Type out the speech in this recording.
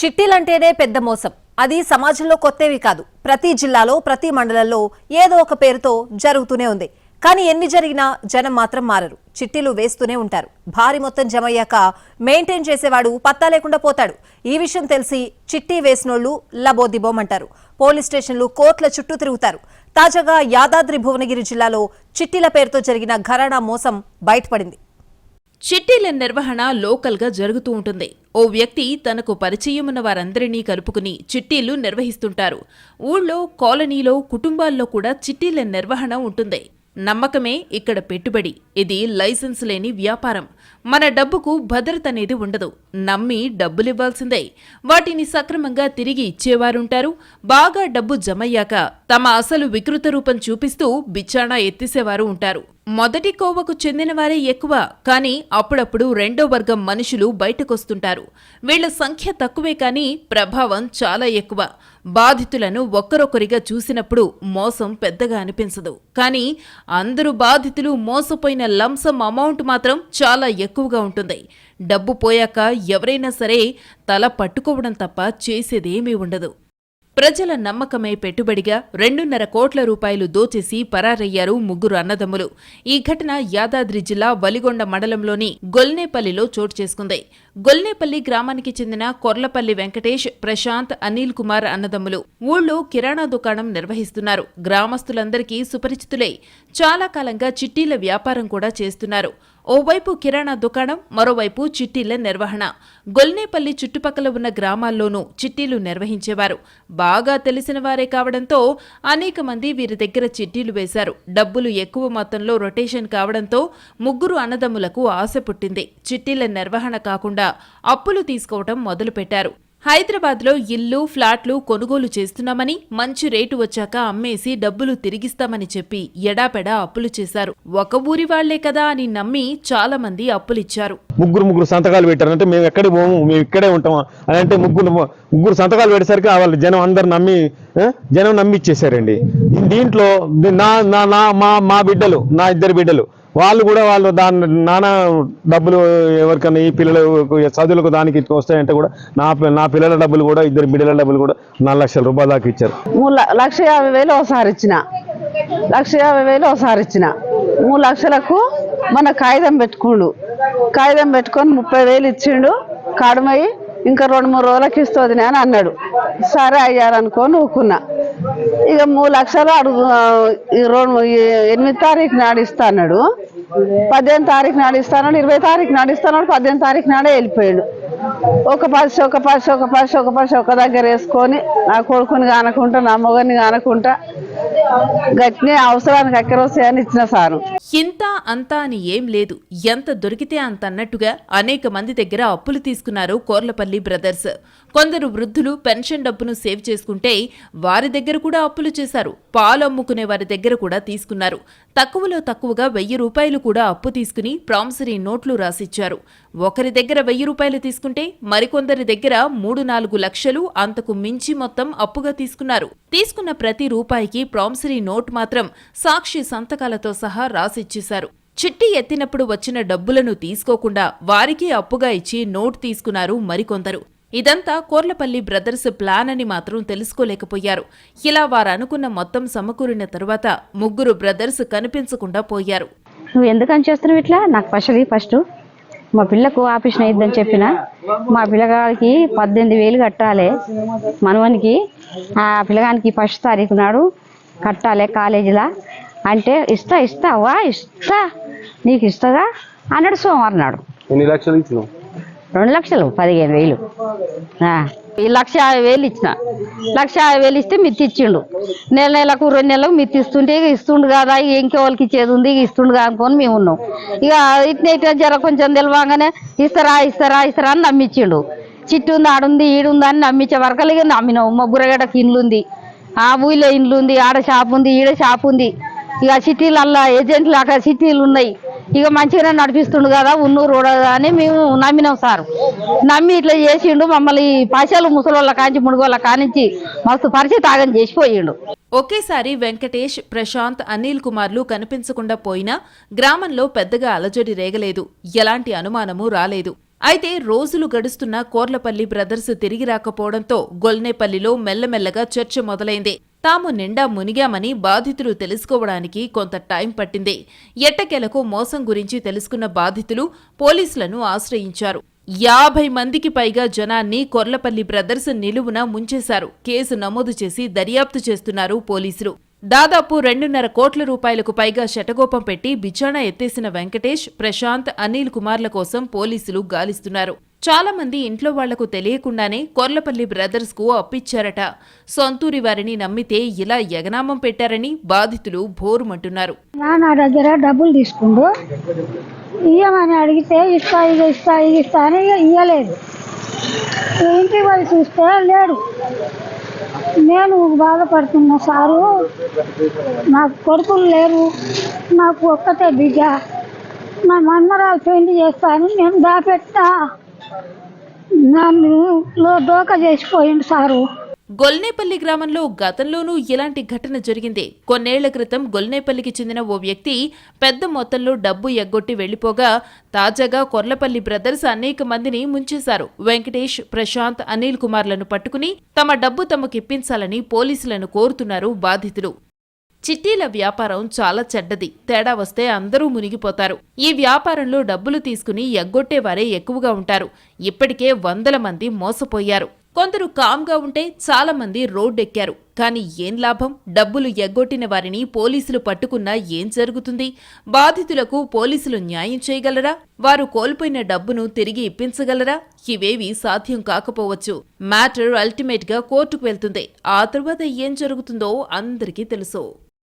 చిట్టీలంటేనే పెద్ద మోసం. అది సమాజంలో కొత్తవి కాదు. ప్రతి జిల్లాలో ప్రతి మండలంలో ఏదో ఒక పేరుతో జరుగుతూనే ఉంది. కానీ ఎన్ని జరిగినా జనం మాత్రం మారరు. చిట్టీలు వేస్తూనే ఉంటారు. భారీ మొత్తం జమయ్యాక మెయింటైన్ చేసేవాడు పత్తా లేకుండా పోతాడు. ఈ విషయం తెలిసి చిట్టీ వేసినోళ్లు లబోదిబోమంటారు. పోలీస్ స్టేషన్లు, కోర్టుల చుట్టూ తిరుగుతారు. తాజాగా యాదాద్రి భువనగిరి జిల్లాలో చిట్టీల పేరుతో జరిగిన ఘరానా మోసం బయటపడింది. చిట్టీల నిర్వహణ లోకల్గా జరుగుతూ ఉంటుంది. ఓ వ్యక్తి తనకు పరిచయమున్న వారందరినీ కలుపుకుని చిట్టీలు నిర్వహిస్తుంటారు. ఊళ్ళో, కాలనీలో, కుటుంబాల్లో కూడా చిట్టీల నిర్వహణ ఉంటుంది. నమ్మకమే ఇక్కడ పెట్టుబడి. ఇది లైసెన్స్ లేని వ్యాపారం. మన డబ్బుకు భద్రత అనేది ఉండదు. నమ్మి డబ్బులివ్వాల్సిందే. వాటిని సక్రమంగా తిరిగి ఇచ్చేవారుంటారు. బాగా డబ్బు జమయ్యాక తమ అసలు వికృత రూపం చూపిస్తూ బిచ్చాణా ఎత్తేసేవారు ఉంటారు. మొదటి కోవకు చెందినవారే ఎక్కువ, కానీ అప్పుడప్పుడు రెండో వర్గం మనుషులు బయటకొస్తుంటారు. వీళ్ల సంఖ్య తక్కువే, కానీ ప్రభావం చాలా ఎక్కువ. బాధితులను ఒక్కరొక్కరిగా చూసినప్పుడు మోసం పెద్దగా అనిపించదు, కానీ అందరూ బాధితులు మోసపోయిన లంసమ్ అమౌంట్ మాత్రం చాలా ఎక్కువగా ఉంటుంది. డబ్బు పోయాక ఎవరైనా సరే తల పట్టుకోవడం తప్ప చేసేదేమీ ఉండదు. ప్రజల నమ్మకమే పెట్టుబడిగా 2.5 కోట్ల రూపాయలు దోచేసి పరారయ్యారు ముగ్గురు అన్నదమ్ములు. ఈ ఘటన యాదాద్రి జిల్లా వలిగొండ మండలంలోని గొల్నేపల్లిలో చోటు చేసుకుంది. గొల్నేపల్లి గ్రామానికి చెందిన కొర్లపల్లి వెంకటేష్, ప్రశాంత్, అనిల్ కుమార్ అన్నదమ్ములు ఊళ్ళో కిరాణా దుకాణం నిర్వహిస్తున్నారు. గ్రామస్తులందరికీ సుపరిచితులే. చాలా కాలంగా చిట్టీల వ్యాపారం కూడా చేస్తున్నారు. ఓవైపు కిరాణా దుకాణం, మరోవైపు చిట్టీల నిర్వహణ. గొల్నేపల్లి చుట్టుపక్కల ఉన్న గ్రామాల్లోనూ చిట్టీలు నిర్వహించేవారు. బాగా తెలిసిన వారే కావడంతో అనేక మంది వీరి దగ్గర చిట్టీలు వేశారు. డబ్బులు ఎక్కువ మొత్తంలో రొటేషన్ కావడంతో ముగ్గురు అన్నదమ్ములకు ఆశ పుట్టింది. చిట్టీల నిర్వహణ కాకుండా అప్పులు తీసుకోవడం మొదలుపెట్టారు. హైదరాబాద్లో ఇల్లు, ఫ్లాట్లు కొనుగోలు చేస్తున్నామని, మంచి రేటు వచ్చాక అమ్మేసి డబ్బులు తిరిగిస్తామని చెప్పి ఎడాపెడా అప్పులు చేశారు. ఒక ఊరి వాళ్లే కదా అని నమ్మి చాలా మంది అప్పులిచ్చారు. ముగ్గురు సంతకాలు పెట్టారు. అంటే మేము ఎక్కడికి పోము, మేము ఇక్కడే ఉంటాము అని అంటే ముగ్గురు సంతకాలు పెట్టేసరికి వాళ్ళు జనం అందరు నమ్మి ఇచ్చేసారండి. దీంట్లో మా బిడ్డలు, నా 2 బిడ్డలు, వాళ్ళు నానా డబ్బులు ఎవరికన్నా ఈ పిల్లలు చదువులకు దానికి వస్తాయంటే కూడా నా పిల్లల డబ్బులు కూడా 2 బిడ్డల డబ్బులు కూడా 4 లక్షల రూపాయల దాకా ఇచ్చారు. 1,50,000 ఒకసారి ఇచ్చిన, 1,50,000 ఒకసారి ఇచ్చిన. 3 లక్షలకు మన కాగితం పెట్టుకుండు. కాగితం పెట్టుకొని 30,000 ఇచ్చిండు. కాడమయ్యి ఇంకా 2-3 రోజులకి ఇస్తుంది అని అన్నాడు. సరే అయ్యారనుకొని ఊకున్నా. ఇక 3 లక్షలు అడుగు 8 తారీఖు నాడు ఇస్తా అన్నాడు. 18 తారీఖు నాడు ఇస్తాను, 20 తారీఖు నాడు ఇస్తాను, 18 తారీఖు నాడే వెళ్ళిపోయాడు. ఒక పర్సు ఒక దగ్గర వేసుకొని నా కొడుకుని కానకుంటా, నా మొగని కానకుంటా గట్టినే అవసరానికి అక్కరొస్తాయని ఇచ్చిన సారు. ఇంత అంతా అని ఏం లేదు. ఎంత దొరికితే అంత అన్నట్టుగా అనేక మంది దగ్గర అప్పులు తీసుకున్నారు కోర్లపల్లి బ్రదర్స్. కొందరు వృద్ధులు పెన్షన్ డబ్బును సేవ్ చేసుకుంటే వారి దగ్గర కూడా అప్పులు చేశారు. పాలు అమ్ముకునే వారి దగ్గర కూడా తీసుకున్నారు. తక్కువలో తక్కువగా 1,000 రూపాయలు కూడా అప్పు తీసుకుని ప్రామిసరీ నోట్లు రాసిచ్చారు. ఒకరి దగ్గర 1,000 రూపాయలు తీసుకుంటే మరికొందరి దగ్గర 3-4 లక్షలు, అంతకు మించి మొత్తం అప్పుగా తీసుకున్నారు. తీసుకున్న ప్రతి రూపాయికి ప్రామిసరీ నోట్ మాత్రం సాక్షి సంతకాలతో సహా రాసిచ్చేశారు. చిట్టి ఎత్తినప్పుడు వచ్చిన డబ్బులను తీసుకోకుండా వారికి అప్పుగా ఇచ్చి నోట్ తీసుకున్నారు మరికొందరు. ఇదంతా కోర్లపల్లి బ్రదర్స్ ప్లాన్ అని మాత్రం తెలుసుకోలేకపోయారు. ఇలా వారనుకున్న మొత్తం సమకూరిన తరువాత ముగ్గురు బ్రదర్స్ కనిపించకుండా పోయారు. నువ్వు ఎందుకని చేస్తున్నావు ఇట్లా? నాకు ఫస్ట్ మా పిల్లకు ఆపరేషన్ అయ్యిద్దని చెప్పిన. మా పిల్లగాడికి 18,000 కట్టాలి. మనవనికి ఆ పిల్లగానికి 1 తారీఖు నాడు కట్టాలి కాలేజీలా అంటే ఇస్తావా నీకు ఇస్తాగా అన్నాడు. సోమవారం నాడు 2 లక్షలు ఇచ్చినావు. 2 లక్షలు 15,000. 1,50,000 ఇచ్చిన. 1,50,000 ఇస్తే మిత్తి ఇచ్చిండు. నెలకు 2 నెలలకు మిత్తి ఇస్తుండు కదా, ఇంకే వాళ్ళకి ఇచ్చేది ఉంది, ఇస్తుండు కదా అనుకొని మేము ఉన్నాం. ఇక ఇట్లా జర కొంచెం తెలియగానే ఇస్తారా అని నమ్మించిండు. చిట్టు ఉంది, ఆడుంది, ఈడుంది అని నమ్మించే వరకు ఇక నమ్మినాం. మా బుర్రగడ్డకి ఇండ్లు ఉంది, ఆ ఊళ్ళో ఇండ్లు ఉంది, ఆడ షాప్ ఉంది, ఈడ షాప్ ఉంది. ఇక సిటీలల్లా ఏజెంట్లు అక్కడ సిటీలు ఉన్నాయి. ఇక మంచిగానే నడిపిస్తుండు కదా, ఉన్నూరు అని మేము నమ్మినాం సార్. నమ్మి ఇట్లా చేసిండు. మమ్మల్ని పైసలు ముసలోళ్ళ కాంచి ముడుగోళ్ళ కానించి మస్తు పరిస్థితి ఆగం చేసిపోయిండు. ఒకేసారి వెంకటేష్, ప్రశాంత్, అనిల్ కుమార్లు కనిపించకుండా పోయినా గ్రామంలో పెద్దగా అలజడి రేగలేదు. ఎలాంటి అనుమానమూ రాలేదు. అయితే రోజులు గడుస్తున్న కోర్లపల్లి బ్రదర్స్ తిరిగి రాకపోవడంతో గొల్నేపల్లిలో మెల్లమెల్లగా చర్చ మొదలైంది. తాము నిండా మునిగామని బాధితులు తెలుసుకోవడానికి కొంత టైం పట్టింది. ఎట్టకేలకు మోసం గురించి తెలుసుకున్న బాధితులు పోలీసులను ఆశ్రయించారు. 50 మందికి పైగా జనాన్ని కొర్లపల్లి బ్రదర్స్ నిలువున ముంచేశారు. కేసు నమోదు చేసి దర్యాప్తు చేస్తున్నారు పోలీసులు. దాదాపు 2.5 కోట్ల రూపాయలకు పైగా శటగోపం పెట్టి బిచాణా ఎత్తేసిన వెంకటేష్, ప్రశాంత్, అనిల్ కుమార్ల కోసం పోలీసులు గాలిస్తున్నారు. చాలా మంది ఇంట్లో వాళ్లకు తెలియకుండానే కొర్లపల్లి బ్రదర్స్ కు అప్పిచ్చారట. సొంతూరి వారిని నమ్మితే ఇలా ఎగనామం పెట్టారని బాధితులు భోరుమంటున్నారు. నా దగ్గర డబ్బులు తీసుకుండు, ఇయ్యమని అడిగితే ఇస్తా అని ఇయ్యలేదు. ఇంటికి పోయి చూస్తే లేడు. నేను బాధపడుతున్నా సారు, నాకు కొడుకులు లేరు, నాకు ఒక్కతే బిడ్డ, నా మన్మరాలు పెళ్లి చేస్తా అని నేను దాపెట్టా. నన్ను దోక చేసిపోయింది సారు. గొల్నేపల్లి గ్రామంలో గతంలోనూ ఇలాంటి ఘటన జరిగింది. కొన్నేళ్ల క్రితం గొల్నేపల్లికి చెందిన ఓ వ్యక్తి పెద్ద మొత్తంలో డబ్బు ఎగ్గొట్టి వెళ్లిపోగా తాజాగా కొర్లపల్లి బ్రదర్స్ అనేక మందిని ముంచేశారు. వెంకటేష్, ప్రశాంత్, అనిల్ కుమార్లను పట్టుకుని తమ డబ్బు తమకిప్పించాలని పోలీసులను కోరుతున్నారు బాధితులు. చిట్టీల వ్యాపారం చాలా చెడ్డది. తేడా వస్తే అందరూ మునిగిపోతారు. ఈ వ్యాపారంలో డబ్బులు తీసుకుని ఎగ్గొట్టేవారే ఎక్కువగా ఉంటారు. ఇప్పటికే 100 మంది మోసపోయారు. కొందరు కామ్గా ఉంటే చాలా మంది రోడ్డెక్కారు. కానీ ఏం లాభం? డబ్బులు ఎగ్గొట్టిన వారిని పోలీసులు పట్టుకున్నా ఏం జరుగుతుంది? బాధితులకు పోలీసులు న్యాయం చేయగలరా? వారు కోల్పోయిన డబ్బును తిరిగి ఇప్పించగలరా? ఇవేవి సాధ్యం కాకపోవచ్చు. మ్యాటర్ అల్టిమేట్ గా కోర్టుకు వెళ్తుంది. ఆ తర్వాత ఏం జరుగుతుందో అందరికీ తెలుసు.